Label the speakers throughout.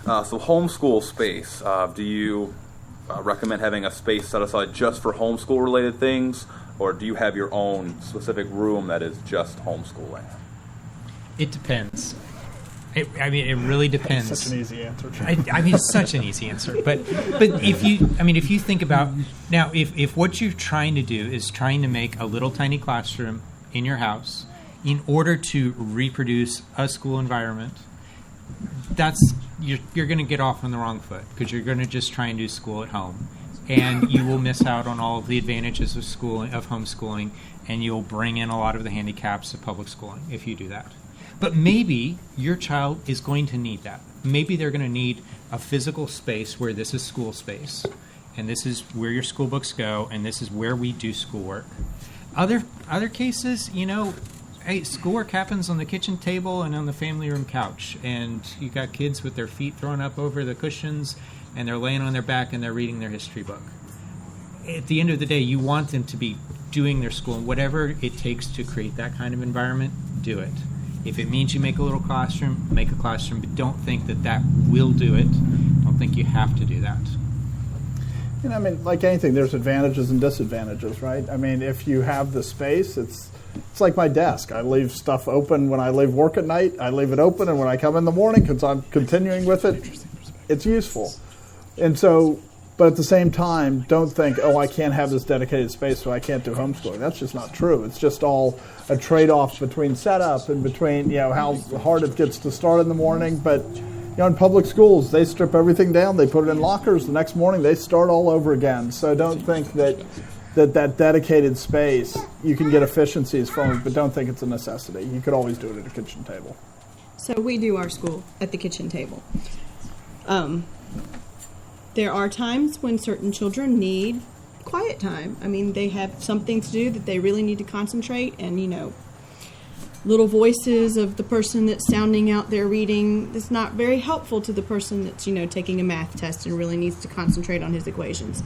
Speaker 1: So homeschool space, do you recommend having a space set aside just for homeschool related things, or do you have your own specific room that is just homeschooling?
Speaker 2: It depends. It really depends.
Speaker 3: That's such an easy answer.
Speaker 2: It's such an easy answer. But if you think about now, if what you're trying to do is trying to make a little tiny classroom in your house in order to reproduce a school environment, you're going to get off on the wrong foot, because you're going to just try and do school at home, and you will miss out on all of the advantages of homeschooling, and you'll bring in a lot of the handicaps of public schooling if you do that. But maybe your child is going to need that. Maybe they're going to need a physical space where this is school space, and this is where your school books go, and this is where we do schoolwork. Other cases, hey, schoolwork happens on the kitchen table and on the family room couch, and you got kids with their feet thrown up over the cushions, and they're laying on their back and they're reading their history book. At the end of the day, you want them to be doing their school, and whatever it takes to create that kind of environment, do it. If it means you make a little classroom, make a classroom, but don't think that will do it. Don't think you have to do that.
Speaker 3: Like anything, there's advantages and disadvantages, right? If you have the space, it's like my desk. I leave stuff open when I leave work at night. I leave it open, and when I come in the morning, because I'm continuing with it, it's useful. And so, but at the same time, don't think, I can't have this dedicated space, so I can't do homeschooling. That's just not true. It's just all a trade-off between setup and between how hard it gets to start in the morning. But in public schools, they strip everything down, they put it in lockers. The next morning, they start all over again. So don't think that dedicated space, you can get efficiencies from it, but don't think it's a necessity. You could always do it at a kitchen table.
Speaker 4: So we do our school at the kitchen table. There are times when certain children need quiet time. They have something to do that they really need to concentrate, and, little voices of the person that's sounding out their reading that's not very helpful to the person that's, taking a math test and really needs to concentrate on his equations.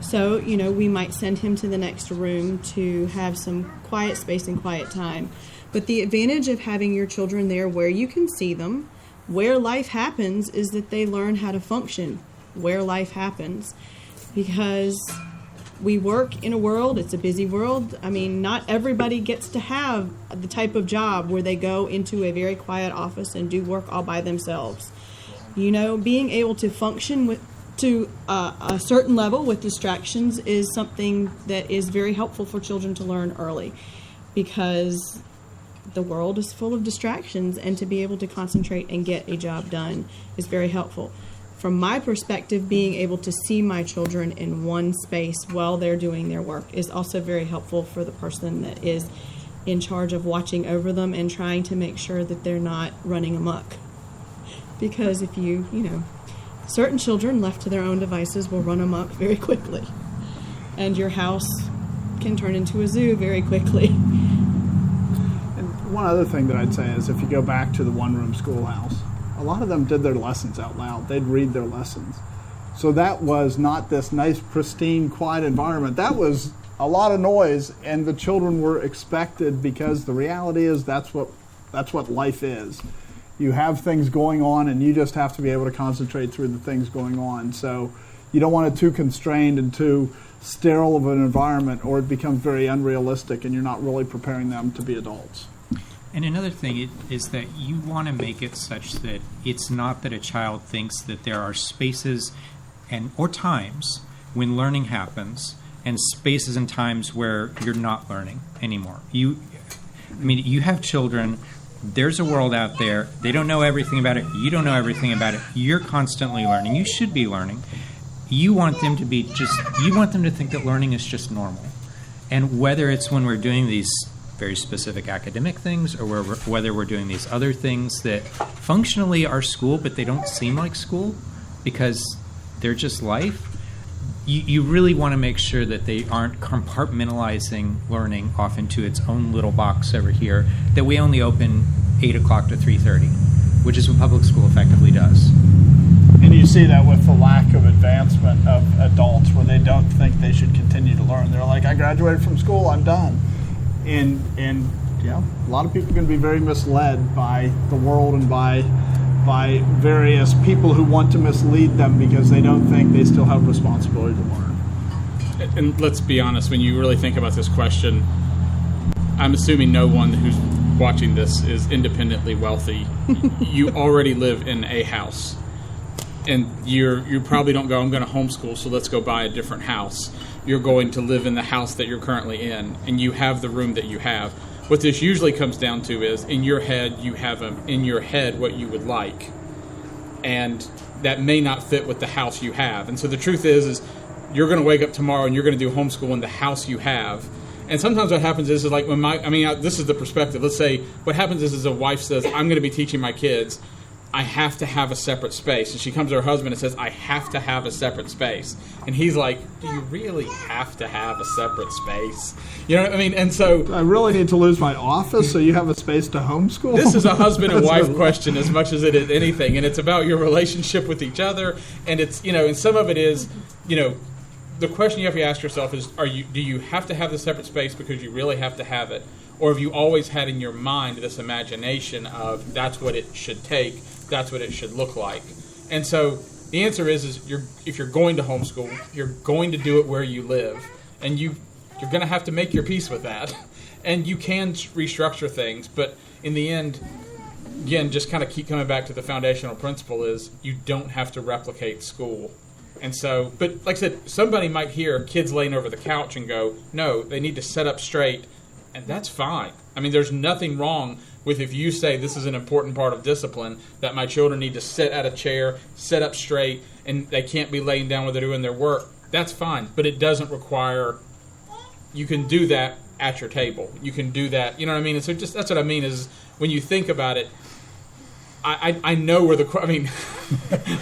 Speaker 4: So, we might send him to the next room to have some quiet space and quiet time. But the advantage of having your children there where you can see them, where life happens, is that they learn how to function where life happens. Because we work in a world, it's a busy world. Not everybody gets to have the type of job where they go into a very quiet office and do work all by themselves. Being able to function to a certain level with distractions is something that is very helpful for children to learn early, because the world is full of distractions, and to be able to concentrate and get a job done is very helpful. From my perspective, being able to see my children in one space while they're doing their work is also very helpful for the person that is in charge of watching over them and trying to make sure that they're not running amok. Because if certain children left to their own devices will run amok very quickly, and your house can turn into a zoo very quickly.
Speaker 3: And one other thing that I'd say is, if you go back to the one-room schoolhouse, a lot of them did their lessons out loud. They'd read their lessons. So that was not this nice, pristine, quiet environment. That was a lot of noise, and the children were expected, because the reality is that's what life is. You have things going on, and you just have to be able to concentrate through the things going on. So you don't want it too constrained and too sterile of an environment, or it becomes very unrealistic, and you're not really preparing them to be adults.
Speaker 2: And another thing is that you want to make it such that it's not that a child thinks that there are spaces or times when learning happens, and spaces and times where you're not learning anymore. You have children. There's a world out there. They don't know everything about it. You don't know everything about it. You're constantly learning. You should be learning. You want them to think that learning is just normal. And whether it's when we're doing these very specific academic things, or whether we're doing these other things that functionally are school, but they don't seem like school because they're just life, you really want to make sure that they aren't compartmentalizing learning off into its own little box over here, that we only open 8 o'clock to 3:30, which is what public school effectively does.
Speaker 3: And you see that with the lack of advancement of adults, where they don't think they should continue to learn. They're like, I graduated from school, I'm done. And a lot of people can be very misled by the world and by by various people who want to mislead them because they don't think they still have responsibility to learn.
Speaker 5: And let's be honest, when you really think about this question, I'm assuming no one who's watching this is independently wealthy. You already live in a house. And you probably don't go, I'm going to homeschool, so let's go buy a different house. You're going to live in the house that you're currently in, and you have the room that you have. What this usually comes down to is, in your head, you have in your head what you would like. And that may not fit with the house you have. And so the truth is you're going to wake up tomorrow and you're going to do homeschool in the house you have. And sometimes what happens is like when this is the perspective. Let's say what happens is a wife says, I'm going to be teaching my kids. I have to have a separate space. And she comes to her husband and says, I have to have a separate space. And he's like, do you really have to have a separate space? You know what I mean? And so
Speaker 3: I really need to lose my office so you have a space to homeschool?
Speaker 5: This is a husband and wife question as much as it is anything. And it's about your relationship with each other. And it's, and some of it is, the question you have to ask yourself is, do you have to have the separate space because you really have to have it? Or have you always had in your mind this imagination of that's what it should take, that's what it should look like? And so the answer is if you're going to homeschool, you're going to do it where you live. And you're going to have to make your peace with that. And you can restructure things, but in the end, again, just kind of keep coming back to the foundational principle is you don't have to replicate school. And so, but like I said, somebody might hear kids laying over the couch and go, no, they need to sit up straight, and that's fine. I mean, there's nothing wrong with if you say this is an important part of discipline, that my children need to sit at a chair, sit up straight, and they can't be laying down when they're doing their work. That's fine, but it doesn't require, you can do that at your table. You can do that, you know what I mean? And so just that's what I mean is when you think about it, I know where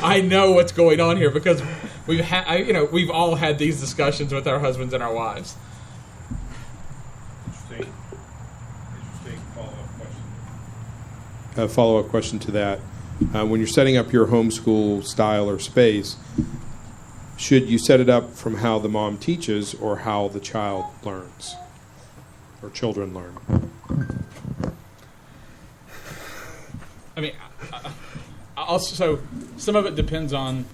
Speaker 5: I know what's going on here because we've all had these discussions with our husbands and our wives.
Speaker 6: Interesting follow-up question. A follow-up question to that: when you're setting up your homeschool style or space, should you set it up from how the mom teaches or how the child learns or children learn?
Speaker 5: I mean, so some of it depends on.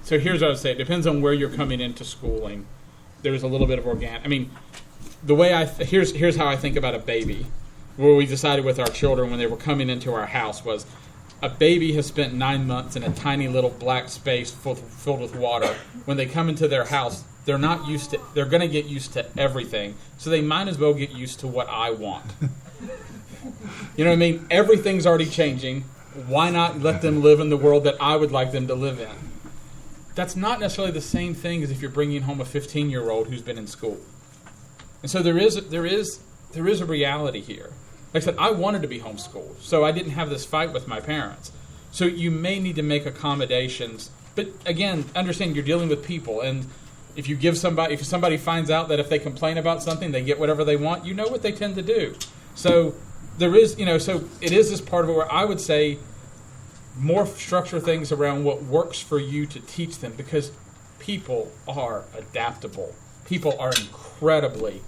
Speaker 5: So here's what I would say: it depends on where you're coming into schooling. There's a little bit of organic. I mean, the way here's how I think about a baby. Where we decided with our children when they were coming into our house was, a baby has spent 9 months in a tiny little black space filled with water. When they come into their house, they're not used to. They're going to get used to everything. So they might as well get used to what I want. You know what I mean? Everything's already changing. Why not let them live in the world that I would like them to live in? That's not necessarily the same thing as if you're bringing home a 15-year-old who's been in school. And so there is a reality here. Like I said, I wanted to be homeschooled, so I didn't have this fight with my parents. So you may need to make accommodations. But again, understand you're dealing with people, and if somebody finds out that if they complain about something, they get whatever they want, you know what they tend to do. So there is, so it is this part of it where I would say more structure things around what works for you to teach them, because people are adaptable. People are incredibly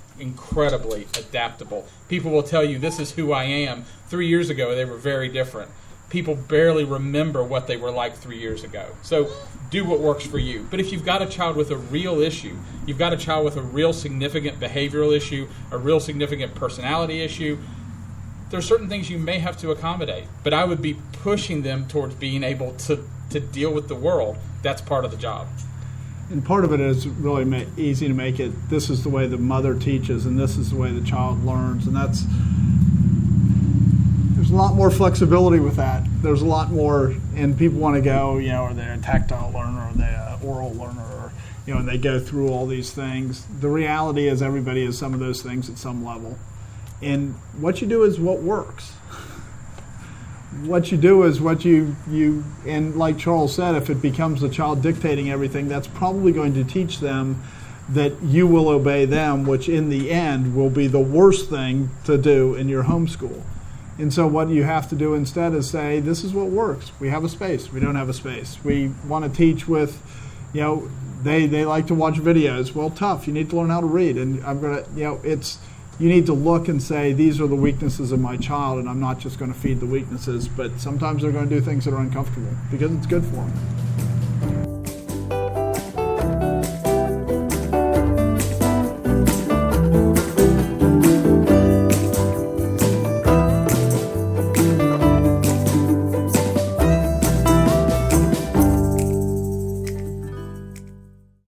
Speaker 5: adaptable. People will tell you, this is who I am. 3 years ago, they were very different. People barely remember what they were like 3 years ago. So do what works for you. But if you've got a child with a real issue, you've got a child with a real significant behavioral issue, a real significant personality issue, there's certain things you may have to accommodate. But I would be pushing them towards being able to deal with the world. That's part of the job.
Speaker 3: And part of it is really easy to make it, this is the way the mother teaches and this is the way the child learns. And there's a lot more flexibility with that. There's a lot more, and people want to go, are they a tactile learner, are they an oral learner, or, and they go through all these things. The reality is everybody is some of those things at some level. And what you do is what works. What you do is what you and like Charles said, if it becomes the child dictating everything, that's probably going to teach them that you will obey them, which in the end will be the worst thing to do in your homeschool. And so what you have to do instead is say, this is what works. We have a space. We don't have a space. We want to teach with, they like to watch videos. Well, tough. You need to learn how to read. And I'm going to, you need to look and say, these are the weaknesses of my child, and I'm not just going to feed the weaknesses, but sometimes they're going to do things that are uncomfortable because it's good for them.